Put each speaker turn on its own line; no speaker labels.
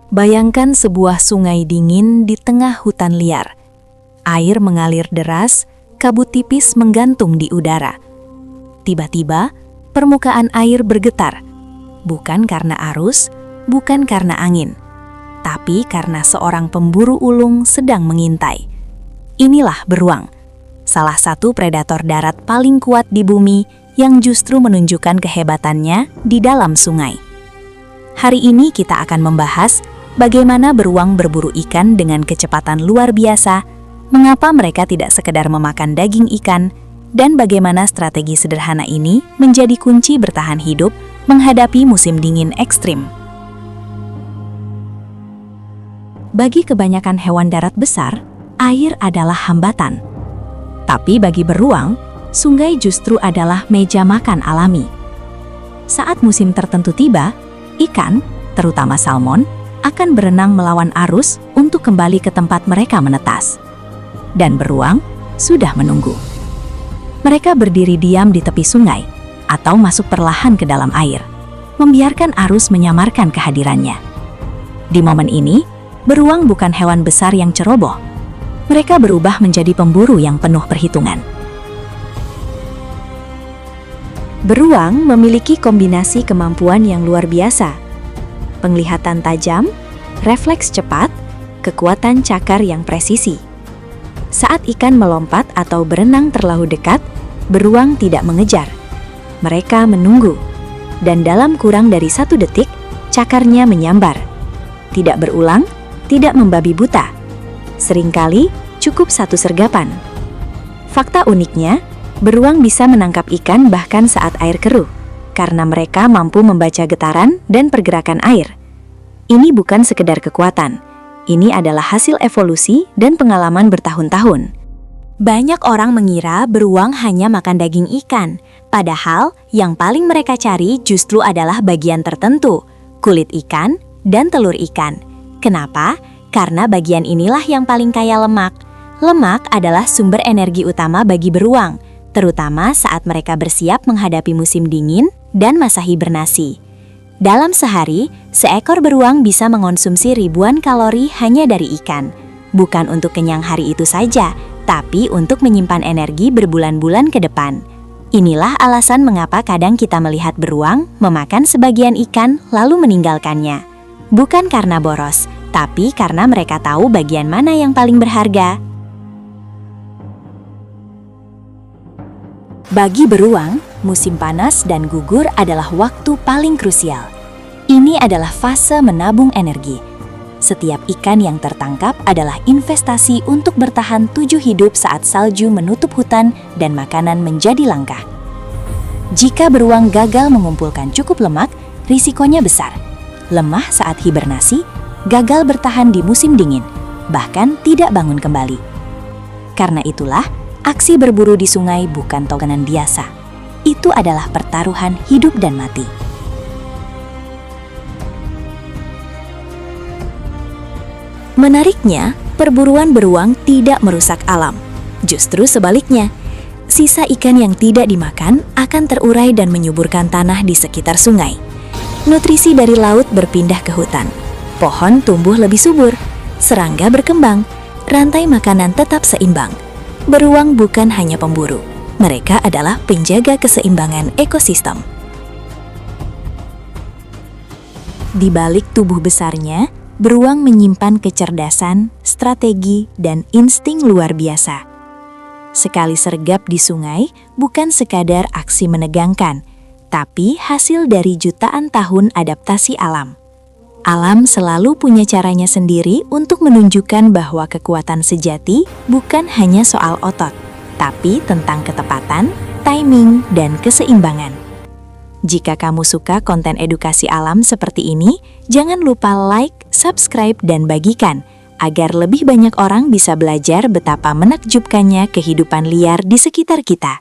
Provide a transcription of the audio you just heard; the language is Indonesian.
Bayangkan sebuah sungai dingin di tengah hutan liar. Air mengalir deras, kabut tipis menggantung di udara. Tiba-tiba, permukaan air bergetar. Bukan karena arus, bukan karena angin, tapi karena seorang pemburu ulung sedang mengintai. Inilah beruang, salah satu predator darat paling kuat di bumi yang justru menunjukkan kehebatannya di dalam sungai. Hari ini kita akan membahas bagaimana beruang berburu ikan dengan kecepatan luar biasa, mengapa mereka tidak sekedar memakan daging ikan, dan bagaimana strategi sederhana ini menjadi kunci bertahan hidup menghadapi musim dingin ekstrim. Bagi kebanyakan hewan darat besar, air adalah hambatan. Tapi bagi beruang, sungai justru adalah meja makan alami. Saat musim tertentu tiba, ikan, terutama salmon, akan berenang melawan arus untuk kembali ke tempat mereka menetas. Dan beruang sudah menunggu. Mereka berdiri diam di tepi sungai atau masuk perlahan ke dalam air, membiarkan arus menyamarkan kehadirannya. Di momen ini, beruang bukan hewan besar yang ceroboh. Mereka berubah menjadi pemburu yang penuh perhitungan. Beruang memiliki kombinasi kemampuan yang luar biasa. Penglihatan tajam, refleks cepat, kekuatan cakar yang presisi. Saat ikan melompat atau berenang terlalu dekat, beruang tidak mengejar. Mereka menunggu, dan dalam kurang dari 1 detik, cakarnya menyambar. Tidak berulang, tidak membabi buta. Seringkali cukup 1 sergapan. Fakta uniknya, beruang bisa menangkap ikan bahkan saat air keruh, karena mereka mampu membaca getaran dan pergerakan air. Ini bukan sekedar kekuatan, ini adalah hasil evolusi dan pengalaman bertahun-tahun. Banyak orang mengira beruang hanya makan daging ikan, padahal yang paling mereka cari justru adalah bagian tertentu, kulit ikan dan telur ikan. Kenapa? Karena bagian inilah yang paling kaya lemak. Lemak adalah sumber energi utama bagi beruang, terutama saat mereka bersiap menghadapi musim dingin dan masa hibernasi. Dalam sehari, seekor beruang bisa mengonsumsi ribuan kalori hanya dari ikan. Bukan untuk kenyang hari itu saja, tapi untuk menyimpan energi berbulan-bulan ke depan. Inilah alasan mengapa kadang kita melihat beruang memakan sebagian ikan lalu meninggalkannya. Bukan karena boros, tapi karena mereka tahu bagian mana yang paling berharga. Bagi beruang, musim panas dan gugur adalah waktu paling krusial. Ini adalah fase menabung energi. Setiap ikan yang tertangkap adalah investasi untuk bertahan 7 hidup saat salju menutup hutan dan makanan menjadi langka. Jika beruang gagal mengumpulkan cukup lemak, risikonya besar. Lemah saat hibernasi, gagal bertahan di musim dingin, bahkan tidak bangun kembali. Karena itulah, aksi berburu di sungai bukan tongganan biasa. Itu adalah pertaruhan hidup dan mati. Menariknya, perburuan beruang tidak merusak alam. Justru sebaliknya, sisa ikan yang tidak dimakan akan terurai dan menyuburkan tanah di sekitar sungai. Nutrisi dari laut berpindah ke hutan. Pohon tumbuh lebih subur, serangga berkembang, rantai makanan tetap seimbang. Beruang bukan hanya pemburu, mereka adalah penjaga keseimbangan ekosistem. Di balik tubuh besarnya, beruang menyimpan kecerdasan, strategi, dan insting luar biasa. Sekali sergap di sungai bukan sekadar aksi menegangkan, tapi hasil dari jutaan tahun adaptasi alam. Alam selalu punya caranya sendiri untuk menunjukkan bahwa kekuatan sejati bukan hanya soal otot, tapi tentang ketepatan, timing, dan keseimbangan. Jika kamu suka konten edukasi alam seperti ini, jangan lupa like, subscribe, dan bagikan, agar lebih banyak orang bisa belajar betapa menakjubkannya kehidupan liar di sekitar kita.